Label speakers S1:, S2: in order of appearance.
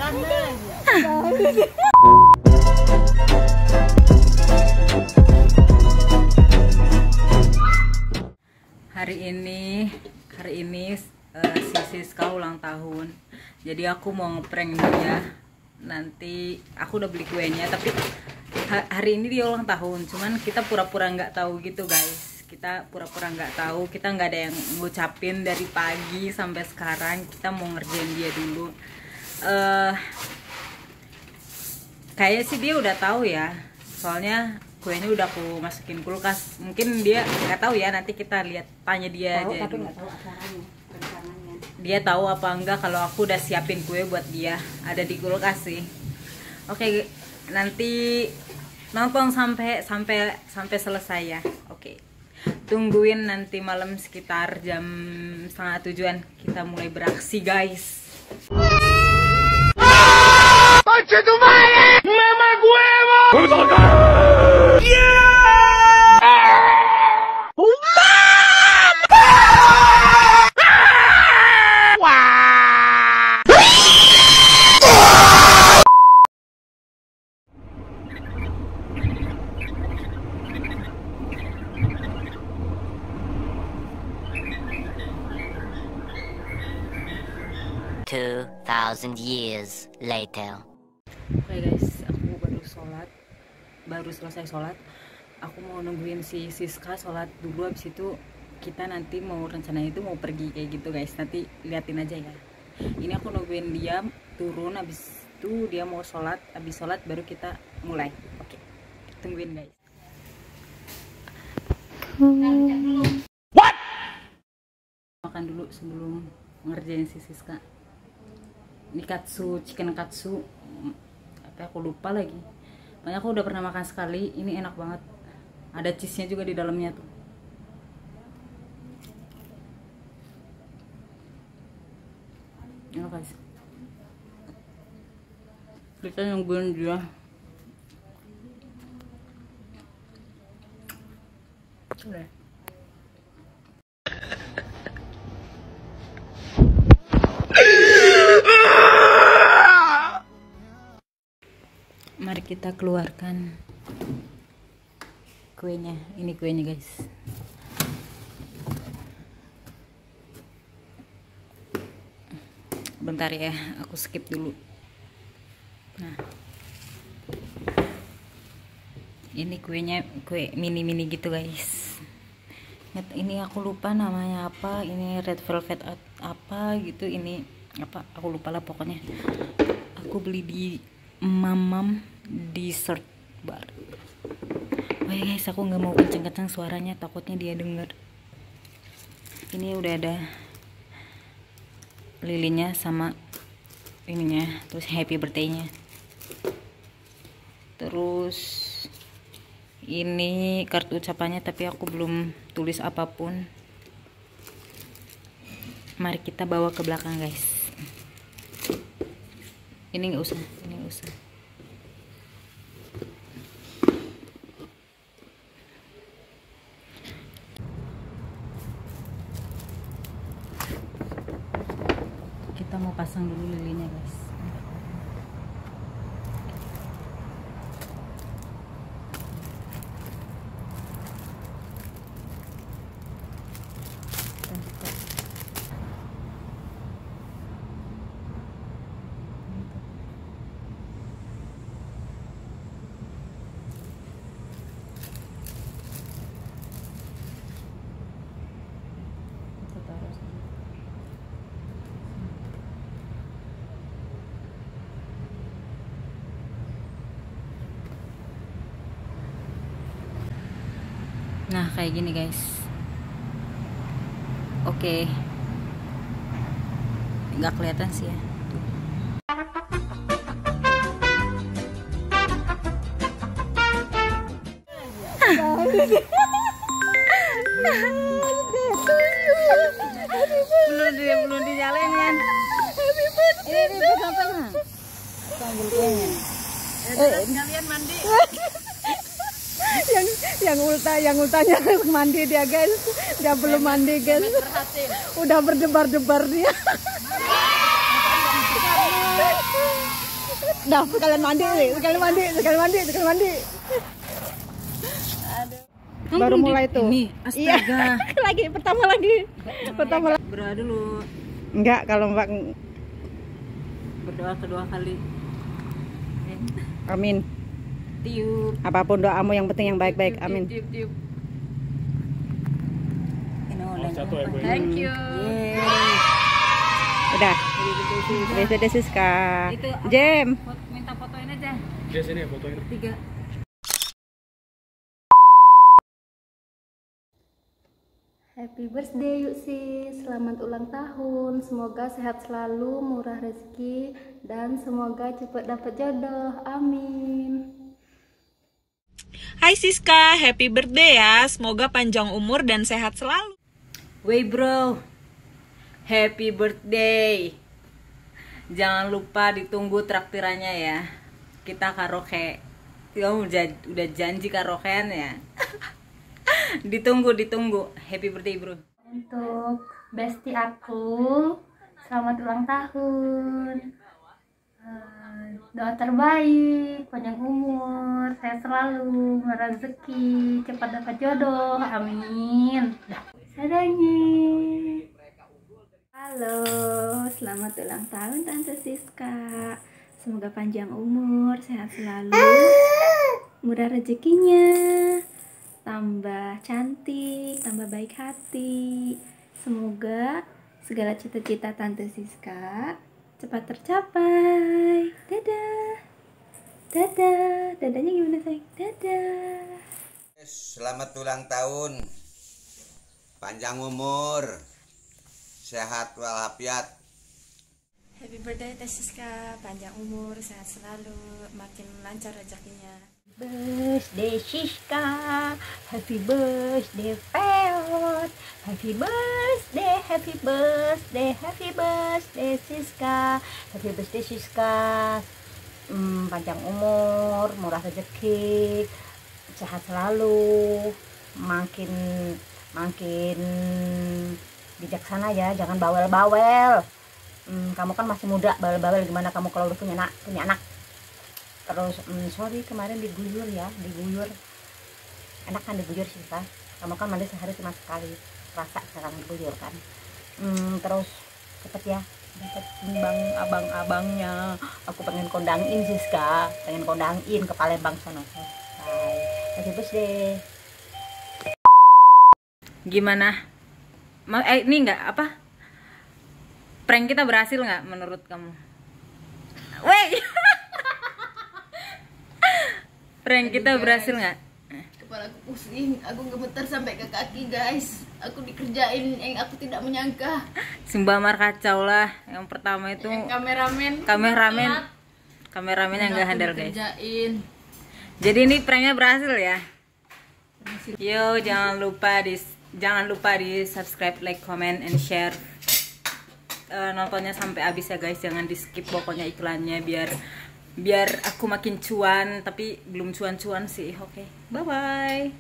S1: Hari ini si Siska ulang tahun. Jadi aku mau ngeprank dia. Nanti aku udah beli kuenya, tapi hari ini dia ulang tahun. Cuman kita pura-pura nggak tahu gitu guys. Kita pura-pura nggak tahu. Kita nggak ada yang ngucapin dari pagi sampai sekarang. Kita mau ngerjain dia dulu. Kayaknya sih dia udah tahu ya. Soalnya kuenya udah aku masukin kulkas. Mungkin dia nggak tahu ya, nanti kita lihat, tanya dia
S2: tahu,
S1: aja.
S2: Tapi nggak tahu acaranya, rencananya.
S1: Dia tahu apa enggak kalau aku udah siapin kue buat dia, ada di kulkas sih. Oke, nanti nonton sampai selesai ya. Oke. Tungguin nanti malam sekitar jam 6:30 kita mulai beraksi guys.
S3: ¡Conche tu madre! ¡Mamá huevo!
S4: Two 2,000 years later.
S1: Oke guys, aku baru selesai sholat. Aku mau nungguin si Siska sholat dulu, habis itu kita nanti mau rencananya itu mau pergi kayak gitu guys. Nanti liatin aja ya. Ini aku nungguin dia turun, habis itu dia mau sholat, habis sholat baru kita mulai. Oke, tungguin guys.
S3: What?
S1: Makan dulu sebelum ngerjain si Siska. Ini chicken katsu, apa aku lupa lagi. Makanya aku udah pernah makan sekali. Ini enak banget. Ada cheese-nya juga di dalamnya tuh. Enak guys. Kita nungguin dia. Udah. Mari kita keluarkan kuenya. Ini kuenya guys. Bentar ya, aku skip dulu. Nah, ini kuenya, kue mini-mini gitu guys. Ini aku lupa namanya apa. Ini red velvet apa gitu. Ini apa? Aku lupa lah pokoknya. Aku beli di Mamam dessert bar. Oh ya guys, aku nggak mau kenceng-kenceng suaranya, takutnya dia denger. Ini udah ada lilinnya sama ininya, terus happy birthday-nya. Terus ini kartu ucapannya, tapi aku belum tulis apapun. Mari kita bawa ke belakang guys. Ini nggak usah, ini nggak usah. Kita mau pasang dulu lilinnya guys. Nah kayak gini guys. Oke, nggak kelihatan sih ya. belum dinyalain kan? Ini pegang-pegang. Sambil kuenya. Kalian mandi.
S2: yang ultanya mandi dia guys. Dia belum mandi guys. Udah berdebar-debar dia. Dah, sekalian mandi, sekalian mandi, sekalian mandi, sekalian mandi. Baru mulai tuh.
S1: Ini, astaga.
S2: Iya. Lagi, pertama lagi. Pertama lagi.
S1: Berdoa dulu.
S2: Enggak, kalau Mbak.
S1: Berdoa kedua kali.
S2: Amin.
S1: Tiup.
S2: Apapun doamu yang penting yang baik-baik. Amin.
S1: Tiup, tiup.
S2: Thank
S1: you.
S2: Udah. Sudah Siska. Jem.
S1: Minta fotoin aja.
S3: Dia sini fotoin.
S1: 3.
S5: Happy birthday yuk sis, selamat ulang tahun, semoga sehat selalu, murah rezeki, dan semoga cepat dapat jodoh, amin.
S6: Hai Siska, happy birthday ya, semoga panjang umur dan sehat selalu.
S1: Wey bro, happy birthday. Jangan lupa ditunggu traktirannya ya. Kita karaoke. Kamu udah janji karaokean ya. ditunggu happy birthday bro.
S5: Untuk bestie aku, selamat ulang tahun, doa terbaik, panjang umur, sehat selalu, murah rezeki, cepat dapat jodoh, amin. Sadangi. Halo, selamat ulang tahun Tante Siska, semoga panjang umur, sehat selalu, murah rezekinya, tambah cantik, tambah baik hati. Semoga segala cita-cita Tante Siska cepat tercapai. Dadah. Dadah. Dadanya gimana sayang? Dadah.
S7: Selamat ulang tahun. Panjang umur. Sehat walafiat.
S8: Happy birthday Teh Siska, panjang umur, sehat selalu, makin lancar rezekinya.
S5: Birthday Siska, happy birthday Peot, happy birthday, happy birthday, happy birthday Siska, happy birthday Siska, panjang umur, murah rezeki, sehat selalu, makin bijaksana ya, jangan bawel-bawel. Kamu kan masih muda, bawel-bawel gimana kamu kalau udah punya anak. Terus sorry kemarin diguyur. Enak kan diguyur sih kan, kamu kan mandi sehari cuma sekali, rasa sekarang diguyur kan. Terus cepet ya dapat timbang abang-abangnya. Aku pengen kondangin Siska, pengen kondangin ke Palembang sono. Bye, happy birthday.
S1: Gimana? Ini enggak apa? Prank kita berhasil nggak menurut kamu? Wey. Prank kita berhasil nggak?
S9: Kepala aku pusing, aku gemeter sampai ke kaki guys. Aku dikerjain yang aku tidak menyangka.
S1: Sumbamar kacau lah. Yang pertama itu
S9: yang kameramen yang nggak handal guys.
S1: Jadi ini pranknya berhasil ya. Yo, jangan lupa di subscribe, like, comment, and share. Nontonnya sampai habis ya guys, jangan di skip pokoknya iklannya biar aku makin cuan, tapi belum cuan-cuan sih. Oke, bye bye.